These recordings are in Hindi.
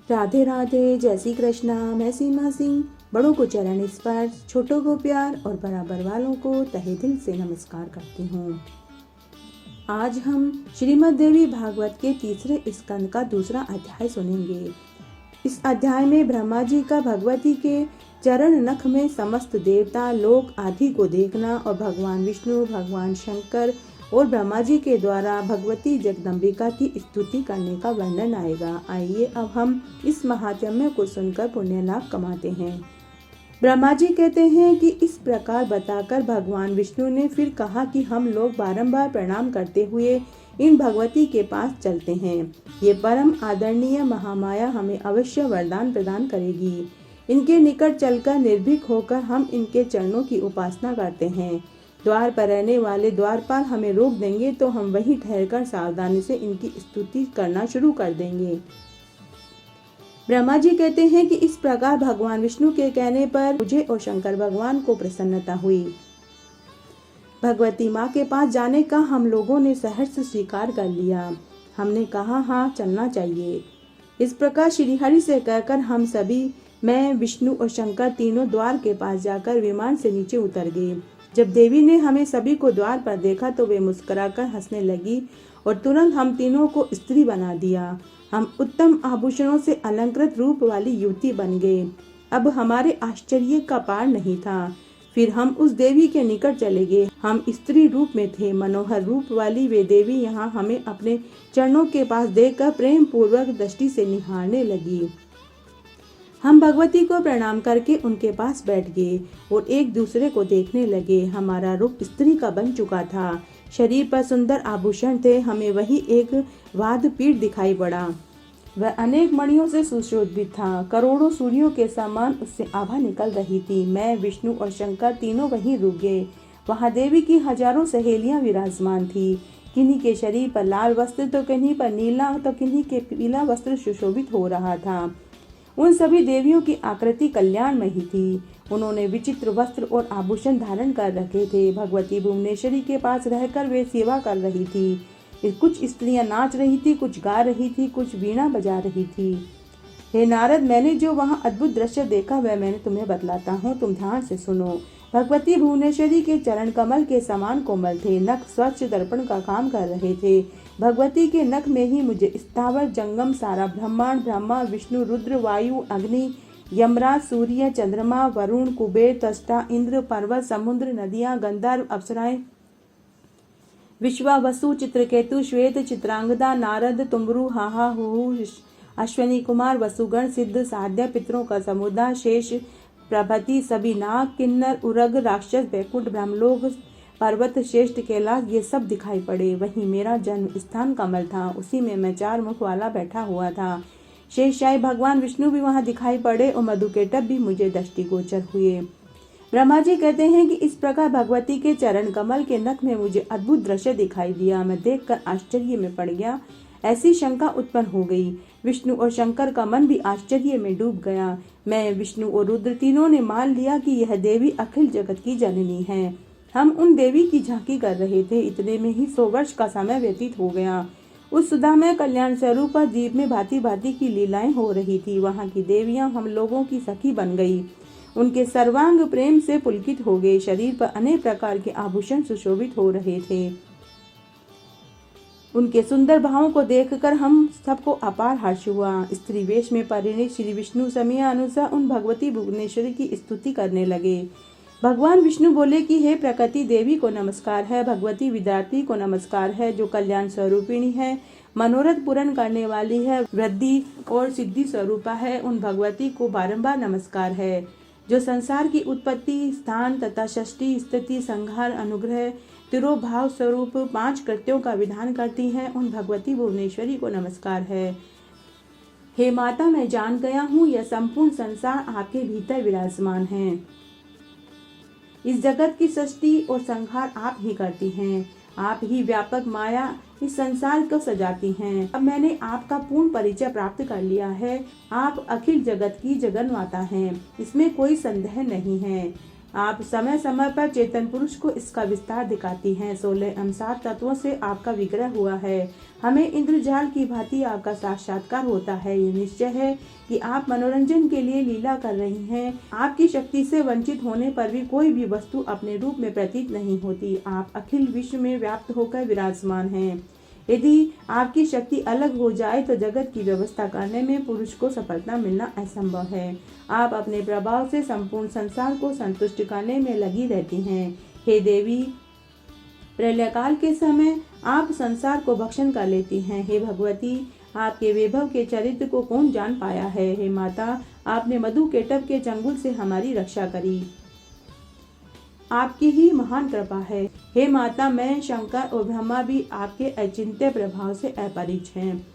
राधे राधे, जय श्री कृष्णा। मैं सीमा सिंह। बड़ों को चरण स्पर्श, छोटों को प्यार और बराबर वालों को तहे दिल से नमस्कार करती हूँ। आज हम श्रीमद् देवी भागवत के तीसरे स्कंद का दूसरा अध्याय सुनेंगे। इस अध्याय में ब्रह्मा जी का भगवती के चरण नख में समस्त देवता लोक आदि को देखना और भगवान विष्णु, भगवान शंकर और ब्रह्मा जी के द्वारा भगवती जगदम्बिका की स्तुति करने का वर्णन आएगा। आइए अब हम इस महात्म्य को सुनकर पुण्य लाभ कमाते हैं। ब्रह्मा जी कहते हैं कि इस प्रकार बताकर भगवान विष्णु ने फिर कहा कि हम लोग बारंबार प्रणाम करते हुए इन भगवती के पास चलते हैं। ये परम आदरणीय महामाया हमें अवश्य वरदान प्रदान करेगी। इनके निकट चलकर निर्भीक होकर हम इनके चरणों की उपासना करते हैं। द्वार पर रहने वाले द्वारपाल हमें रोक देंगे तो हम वहीं ठहरकर सावधानी से इनकी स्तुति करना शुरू कर देंगे। ब्रह्मा जी कहते हैं कि इस प्रकार भगवान विष्णु के कहने पर मुझे और शंकर भगवान को प्रसन्नता हुई। भगवती माँ के पास जाने का हम लोगों ने सहर्ष स्वीकार कर लिया। हमने कहा हाँ, चलना चाहिए। इस प्रकार श्री हरि से कहकर हम सभी, मैं, विष्णु और शंकर तीनों द्वार के पास जाकर विमान से नीचे उतर गए। जब देवी ने हमें सभी को द्वार पर देखा तो वे मुस्कुराकर हंसने लगी और तुरंत हम तीनों को स्त्री बना दिया। हम उत्तम आभूषणों से अलंकृत रूप वाली युवती बन गए। अब हमारे आश्चर्य का पार नहीं था। फिर हम उस देवी के निकट चले गए। हम स्त्री रूप में थे। मनोहर रूप वाली वे देवी यहाँ हमें अपने चरणों के पास देखकर प्रेम पूर्वक दृष्टि से निहारने लगी। हम भगवती को प्रणाम करके उनके पास बैठ गए और एक दूसरे को देखने लगे। हमारा रूप स्त्री का बन चुका था। शरीर पर सुंदर आभूषण थे। हमें वही एक वाद पीठ दिखाई पड़ा। वह अनेक मणियों से सुशोभित था। करोड़ों सूर्यों के समान उससे आभा निकल रही थी। मैं, विष्णु और शंकर तीनों वहीं रुक गए। वहाँ देवी की हजारों सहेलियां विराजमान थी। किन्हीं के शरीर पर लाल वस्त्र तो किन्हीं पर नीला तो किन्हीं के पीला वस्त्र सुशोभित हो रहा था। उन सभी देवियों की आकृति कल्याणमयी थी। उन्होंने विचित्र वस्त्र और आभूषण धारण कर रखे थे। भगवती भुवनेश्वरी के पास रहकर वे सेवा कर रही थी। कुछ स्त्रियां नाच रही थी, कुछ गा रही थी, कुछ वीणा बजा रही थी। हे नारद, मैंने जो वहाँ अद्भुत दृश्य देखा वह मैंने तुम्हें बतलाता हूँ, तुम ध्यान से सुनो। भगवती भुवनेश्वरी के चरण कमल के समान कोमल थे। नख स्वच्छ दर्पण का काम कर रहे थे। भगवती के नख में ही मुझे स्थावर जंगम सारा ब्रह्मांड, ब्रह्मा, विष्णु, रुद्र, वायु, अग्नि, यमराज, सूर्य, चंद्रमा, वरुण, कुबेर, त्वष्टा, इंद्र, पर्वत, समुद्र, नदियां, गंधर्व, अप्सराएं, विश्वा, वसु, चित्रकेतु, श्वेत, चित्रांगदा, नारद, तुमरु, हाहा, हुहु, अश्वनी कुमार, वसुगण, सिद्ध, साध्य, पितरों का समुदाय, शेष प्रभृति सभी, नाग, किन्नर, उरग, राक्षस, बैकुंठ, ब्रह्मलोक, पर्वत, श्रेष्ठ, कैलाश, ये सब दिखाई पड़े। वहीं मेरा जन्म स्थान कमल था। उसी में मैं 4 मुख वाला बैठा हुआ था। शेषशाही भगवान विष्णु भी वहां दिखाई पड़े और मधुकेटभ भी मुझे दृष्टिगोचर हुए। ब्रह्मा जी कहते हैं कि इस प्रकार भगवती के चरण कमल के नख में मुझे अद्भुत दृश्य दिखाई दिया। मैं देखकर आश्चर्य में पड़ गया। ऐसी शंका उत्पन्न हो गई। विष्णु और शंकर का मन भी आश्चर्य में डूब गया। मैं, विष्णु और रुद्र तीनों ने मान लिया कि यह देवी अखिल जगत की जननी है। हम उन देवी की झांकी कर रहे थे। इतने में ही 100 वर्ष का समय व्यतीत हो गया। उस सुधामय कल्याण स्वरूप द्वीप में भांति भांति की लीलाएं हो रही थी। वहाँ की देवियां हम लोगों की सखी बन गई। उनके सर्वांग प्रेम से पुलकित हो गए। शरीर पर अनेक प्रकार के आभूषण सुशोभित हो रहे थे। उनके सुंदर भावों को देखकर हम सबको अपार हर्ष हुआ। स्त्री वेश में परिणित श्री विष्णु समय अनुसार उन भगवती भुवनेश्वरी की स्तुति करने लगे। भगवान विष्णु बोले कि हे प्रकृति देवी को नमस्कार है, भगवती विद्यार्थी को नमस्कार है, जो कल्याण स्वरूपिणी है, मनोरथ पूर्ण करने वाली है, वृद्धि और सिद्धि स्वरूपा है। उन भगवती को बारंबार नमस्कार है, जो संसार की उत्पत्ति, स्थान तथा सृष्टि, स्थिति, संहार, अनुग्रह, तिरोभाव स्वरूप 5 कृत्यों का विधान करती हैं। उन भगवती भुवनेश्वरी को नमस्कार है। हे माता, मैं जान गया हूँ यह संपूर्ण संसार आपके भीतर विराजमान है। इस जगत की सृष्टि और संहार आप ही करती हैं। आप ही व्यापक माया इस संसार को सजाती हैं। अब मैंने आपका पूर्ण परिचय प्राप्त कर लिया है। आप अखिल जगत की जगन्माता हैं, इसमें कोई संदेह नहीं है। आप समय समय पर चेतन पुरुष को इसका विस्तार दिखाती हैं। 16 अवसाद तत्वों से आपका विग्रह हुआ है। हमें इंद्रजाल की भांति आपका साक्षात्कार होता है। ये निश्चय है कि आप मनोरंजन के लिए लीला कर रही हैं। आपकी शक्ति से वंचित होने पर भी कोई भी वस्तु अपने रूप में प्रतीत नहीं होती। आप अखिल विश्व में व्याप्त होकर विराजमान हैं। यदि आपकी शक्ति अलग हो जाए तो जगत की व्यवस्था करने में पुरुष को सफलता मिलना असंभव है। आप अपने प्रभाव से संपूर्ण संसार को संतुष्ट करने में लगी रहती हैं। हे देवी, प्रलयकाल के समय आप संसार को भक्षण कर लेती हैं। हे भगवती, आपके वैभव के चरित्र को कौन जान पाया है। हे माता, आपने मधु केटव के चंगुल से हमारी रक्षा करी, आपकी ही महान कृपा है। हे माता, मैं, शंकर और ब्रह्मा भी आपके अचिंत्य प्रभाव से अपरिचित हैं।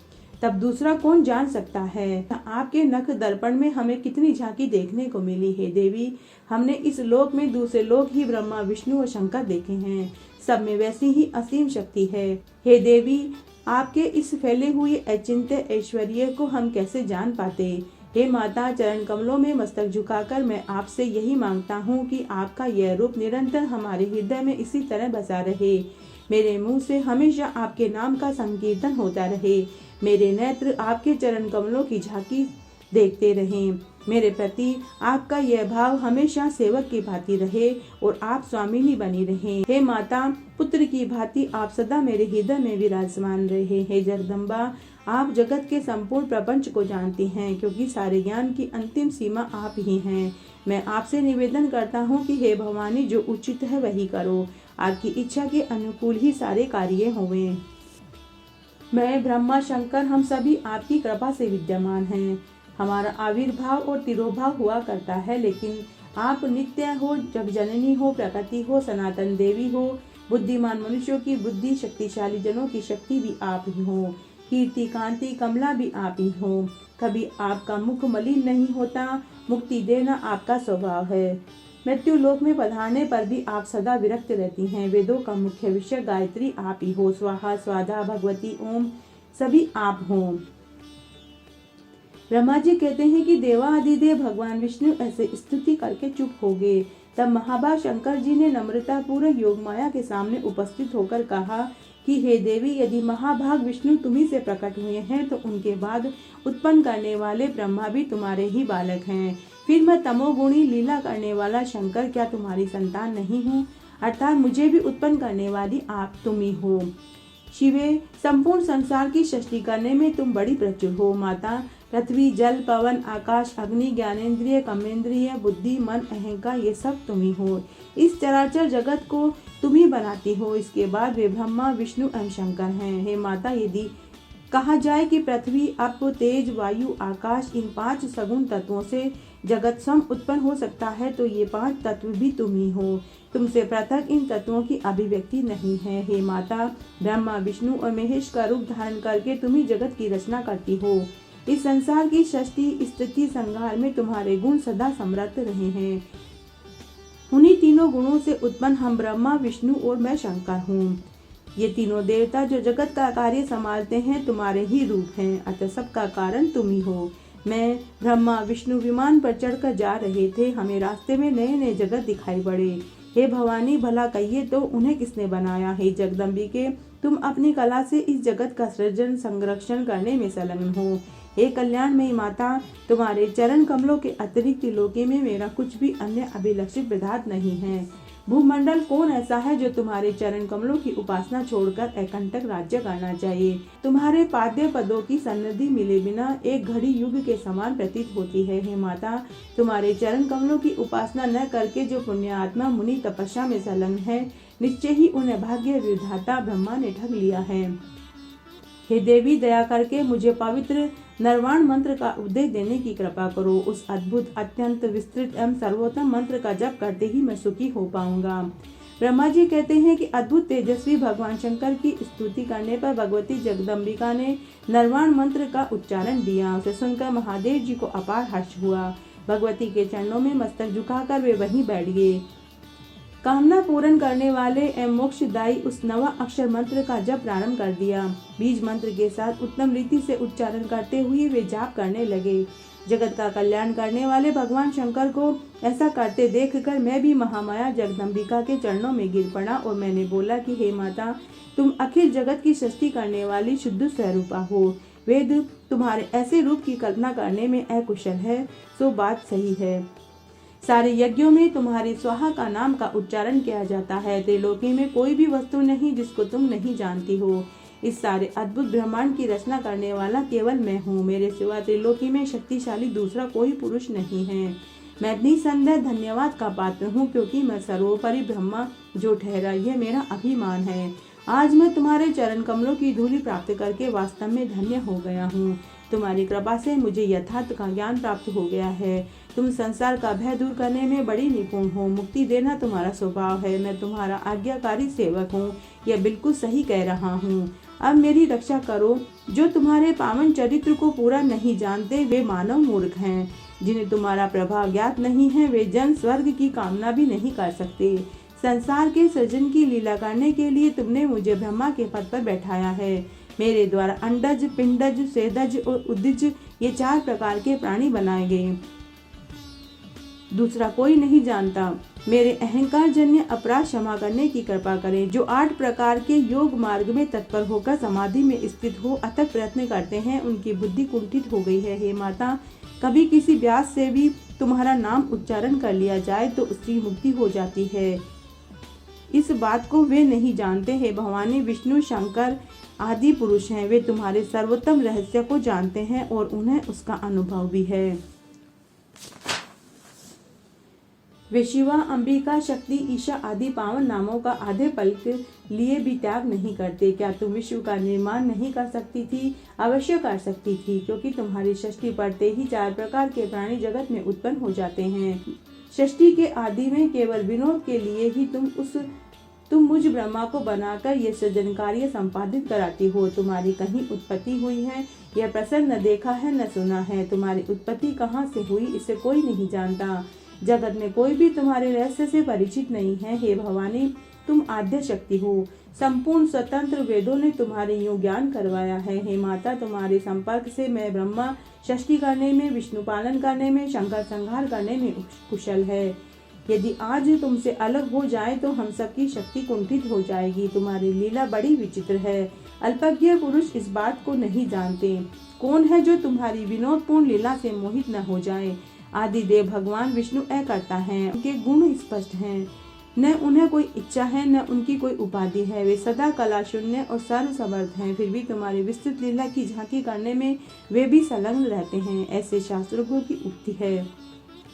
तब दूसरा कौन जान सकता है। आपके नख दर्पण में हमें कितनी झांकी देखने को मिली। हे देवी, हमने इस लोक में दूसरे लोक ही ब्रह्मा, विष्णु और शंकर देखे हैं। सब में वैसी ही असीम शक्ति है। हे देवी, आपके इस फैले हुए अचिंत्य ऐश्वर्य को हम कैसे जान पाते। हे माता, चरण कमलों में मस्तक झुकाकर मैं आपसे यही मांगता हूँ कि आपका यह रूप निरंतर हमारे हृदय में इसी तरह बसा रहे। मेरे मुंह से हमेशा आपके नाम का संकीर्तन होता रहे। मेरे नेत्र आपके चरण कमलों की झांकी देखते रहें। मेरे प्रति आपका यह भाव हमेशा सेवक की भांति रहे और आप स्वामिनी बनी रहें। हे माता, पुत्र की भांति आप सदा मेरे हृदय में विराजमान रहे। हे जगदम्बा, आप जगत के संपूर्ण प्रपंच को जानती हैं, क्योंकि सारे ज्ञान की अंतिम सीमा आप ही हैं। मैं आपसे निवेदन करता हूँ कि हे भवानी, जो उचित है वही करो। आपकी इच्छा के अनुकूल ही सारे कार्य होवें। मैं, ब्रह्मा, शंकर, हम सभी आपकी कृपा से विद्यमान हैं। हमारा आविर्भाव और तिरोभाव हुआ करता है, लेकिन आप नित्य हो, जग जननी हो, प्रकृति हो, सनातन देवी हो, बुद्धिमान मनुष्यों की बुद्धि, शक्तिशाली जनों की शक्ति भी आप ही हो, कीर्ति, कांति, कमला भी आप ही हो। कभी आपका मुख मलिन नहीं होता। मुक्ति देना आपका स्वभाव है। मृत्यु लोक में पधारने पर भी आप सदा विरक्त रहती हैं। वेदों का मुख्य विषय गायत्री आप ही हो। स्वाहा, स्वाधा, भगवती, ओम सभी आप हो। ब्रह्मा जी कहते हैं कि देवाधिदेव भगवान विष्णु ऐसे स्तुति करके चुप हो गए। तब महाभाग शंकर जी ने नम्रता पूर्वक योग माया के सामने उपस्थित होकर कहा कि हे देवी, यदि महाभाग विष्णु तुम्ही से प्रकट हुए हैं तो उनके बाद उत्पन्न करने वाले ब्रह्मा भी तुम्हारे ही बालक हैं। फिर मैं तमोगुणी लीला करने वाला शंकर क्या तुम्हारी संतान नहीं हूँ? अर्थात मुझे भी उत्पन्न करने वाली आप तुम ही हो। शिवे, संपूर्ण संसार की सृष्टि करने में तुम बड़ी प्रचुर हो। माता, पृथ्वी, जल, पवन, आकाश, अग्नि, ज्ञानेन्द्रिय, कर्मेंद्रिय, बुद्धि, मन, अहंकार, ये सब तुम ही हो। इस चराचर जगत को तुम ही बनाती हो। इसके बाद वे ब्रह्मा, विष्णु एवं शंकर हैं। हे माता, यदि कहा जाए कि पृथ्वी, अप, तेज, वायु, आकाश, इन 5 सगुण तत्वों से जगत सम उत्पन्न हो सकता है, तो ये 5 तत्व भी तुम ही हो। तुमसे पृथक इन तत्वों की अभिव्यक्ति नहीं है। हे माता, ब्रह्मा, विष्णु और महेश का रूप धारण करके तुम ही जगत की रचना करती हो। इस संसार की सृष्टि, स्थिति, संहार में तुम्हारे गुण सदा समर्थ रहे हैं। उन्हीं तीनों गुणों से उत्पन्न हम ब्रह्मा, विष्णु और मैं शंकर हूँ। ये तीनों देवता जो जगत का कार्य संभालते हैं तुम्हारे ही रूप हैं, अतः सबका कारण तुम ही हो। मैं, ब्रह्मा, विष्णु विमान पर चढ़कर जा रहे थे। हमें रास्ते में नए नए जगत दिखाई पड़े। हे भवानी, भला कहिए तो उन्हें किसने बनाया? हे जगदम्बिके, तुम अपनी कला से इस जगत का सृजन, संरक्षण करने में संलग्न हो। हे कल्याणमयी माता, तुम्हारे चरण कमलों के अतिरिक्त लोके में मेरा कुछ भी अन्य अभिलषित पदार्थ नहीं है। भूमंडल कौन ऐसा है जो तुम्हारे चरण कमलों की उपासना छोड़कर अकंटक राज्य करना चाहिए? तुम्हारे पाद्य पदों की सन्निधि मिले बिना एक घड़ी युग के समान प्रतीत होती है। हे माता, तुम्हारे चरण कमलों की उपासना न करके जो पुण्यात्मा मुनि तपस्या में संलग्न है, निश्चय ही उन्हें भाग्य विधाता ब्रह्मा ने ठग लिया है। हे देवी, दया करके मुझे पवित्र नरवाण मंत्र का उपदेश देने की कृपा करो। उस अद्भुत, अत्यंत विस्तृत एवं सर्वोत्तम मंत्र का जप करते ही मैं सुखी हो पाऊंगा। ब्रह्मा जी कहते हैं कि अद्भुत तेजस्वी भगवान शंकर की स्तुति करने पर भगवती जगदम्बिका ने नरवाण मंत्र का उच्चारण दिया। उसे सुनकर महादेव जी को अपार हर्ष हुआ। भगवती के चरणों में मस्तक झुकाकर वे वहीं बैठ गए। कामना पूर्ण करने वाले एवं मोक्षदायी उस नवा अक्षर मंत्र का जप प्रारंभ कर दिया। बीज मंत्र के साथ उत्तम रीति से उच्चारण करते हुए वे जाप करने लगे। जगत का कल्याण करने वाले भगवान शंकर को ऐसा करते देखकर मैं भी महामाया जगदम्बिका के चरणों में गिर पड़ा और मैंने बोला कि हे माता, तुम अखिल जगत की सृष्टि करने वाली शुद्ध स्वरूपा हो। वेद तुम्हारे ऐसे रूप की कल्पना करने में अकुशल है, सो बात सही है। सारे यज्ञों में तुम्हारे स्वाहा का नाम का उच्चारण किया जाता है। त्रिलोकी में कोई भी वस्तु नहीं जिसको तुम नहीं जानती हो। इस सारे अद्भुत ब्रह्मांड की रचना करने वाला केवल मैं हूँ। मेरे सिवा त्रिलोकी में शक्तिशाली दूसरा कोई पुरुष नहीं है। मैं निसंदेह धन्यवाद का पात्र हूँ, क्योंकि मैं सर्वोपरि ब्रह्मा जो ठहरा, यह मेरा अभिमान है। आज मैं तुम्हारे चरण कमलों की धूलि प्राप्त करके वास्तव में धन्य हो गया हूँ। तुम्हारी कृपा से मुझे यथार्थ का ज्ञान प्राप्त हो गया है। तुम संसार का भय दूर करने में बड़ी निपुण हो। मुक्ति देना तुम्हारा स्वभाव है। मैं तुम्हारा आज्ञाकारी सेवक हूँ, यह बिल्कुल सही कह रहा हूँ। अब मेरी रक्षा करो। जो तुम्हारे पावन चरित्र को पूरा नहीं जानते वे मानव मूर्ख हैं। जिन्हें तुम्हारा प्रभाव ज्ञात नहीं है वे जन स्वर्ग की कामना भी नहीं कर सकते। संसार के सृजन की लीला करने के लिए तुमने मुझे ब्रह्मा के पद पर बैठाया है। मेरे द्वारा अंडज, पिंडज, सेदज और उद्दिज ये 4 प्रकार के प्राणी बनाए गए, दूसरा कोई नहीं जानता। मेरे अहंकार जन्य अपराध क्षमा करने की कृपा करें। जो 8 प्रकार के योग मार्ग में तत्पर होकर समाधि में स्थित हो अथक प्रयत्न करते हैं, उनकी बुद्धि कुंठित हो गई है। हे माता, कभी किसी व्यास से भी तुम्हारा नाम उच्चारण कर लिया जाए तो उसकी मुक्ति हो जाती है। इस बात को वे नहीं जानते हैं। भवानी विष्णु शंकर आदि पुरुष हैं। वे तुम्हारे सर्वोत्तम रहस्य को जानते हैं और उन्हें उसका अनुभव भी है। वे शिवा, अंबिका, शक्ति, ईशा आदि पावन नामों का आधे पल के लिए भी त्याग नहीं करते। क्या तुम विश्व का निर्माण नहीं कर सकती थी? अवश्य कर सकती थी, क्योंकि तुम्हारी षष्ठी पढ़ते ही 4 प्रकार के प्राणी जगत में उत्पन्न हो जाते हैं। षष्ठी के आदि में केवल विनोद के लिए ही तुम मुझ ब्रह्मा को बनाकर ये सृजन कार्य संपादित कराती हो। तुम्हारी कहीं उत्पत्ति हुई है यह प्रसन्न न देखा है न सुना है। तुम्हारी उत्पत्ति कहाँ से हुई इसे कोई नहीं जानता। जगत में कोई भी तुम्हारे रहस्य से परिचित नहीं है। हे भवानी, तुम आद्य शक्ति हो। संपूर्ण स्वतंत्र वेदों ने तुम्हारे यूं ज्ञान करवाया है। हे माता, तुम्हारे संपर्क से मैं ब्रह्मा सृष्टि करने में, विष्णु पालन करने में, शंकर संहार करने में कुशल है। यदि आज तुमसे अलग हो जाए तो हम सबकी शक्ति कुंठित हो जाएगी। तुम्हारी लीला बड़ी विचित्र है। अल्पज्ञ पुरुष इस बात को नहीं जानते। कौन है जो तुम्हारी विनोदपूर्ण लीला से मोहित न हो जाए? आदि देव भगवान विष्णु अकर्ता हैं। उनके गुण स्पष्ट हैं। न उन्हें कोई इच्छा है न उनकी कोई उपाधि है। वे सदा कला शून्य और सर्व समर्थ हैं। फिर भी तुम्हारी विस्तृत लीला की झांकी करने में वे भी संलग्न रहते हैं। ऐसे शास्त्रों की उक्ति है।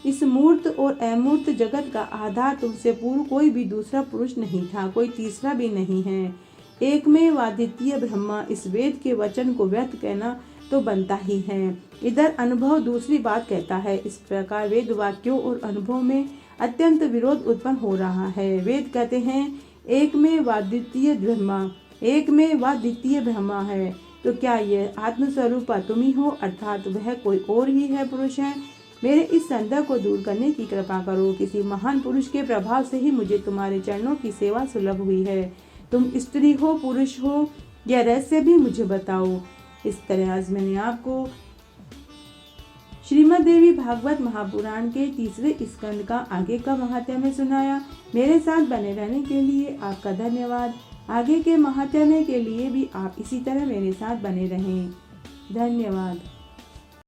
इस मूर्त और अमूर्त जगत का आधार तुमसे पूर्व कोई भी दूसरा पुरुष नहीं था, कोई तीसरा भी नहीं है। एक में वाद्वितीय ब्रह्मा। इस वेद के वचन को व्यर्थ कहना तो बनता ही है। इधर अनुभव दूसरी बात कहता है। इस प्रकार वेद वाक्यों और अनुभव में अत्यंत विरोध उत्पन्न हो रहा है। वेद कहते हैं एक में वाद्वितीय ब्रह्मा, एक में वाद्वितीय ब्रह्मा है, तो क्या यह आत्मस्वरूपा तुम ही हो, अर्थात वह कोई और ही है पुरुष है? मेरे इस संदेह को दूर करने की कृपा करो। किसी महान पुरुष के प्रभाव से ही मुझे तुम्हारे चरणों की सेवा सुलभ हुई है। तुम स्त्री हो पुरुष हो, यह रहस्य भी मुझे बताओ। इस तरह आज मैंने आपको श्रीमद् देवी भागवत महापुराण के 3 स्कंद का आगे का महात्म्य सुनाया। मेरे साथ बने रहने के लिए आपका धन्यवाद। आगे के महात्म्य के लिए भी आप इसी तरह मेरे साथ बने रहें। धन्यवाद।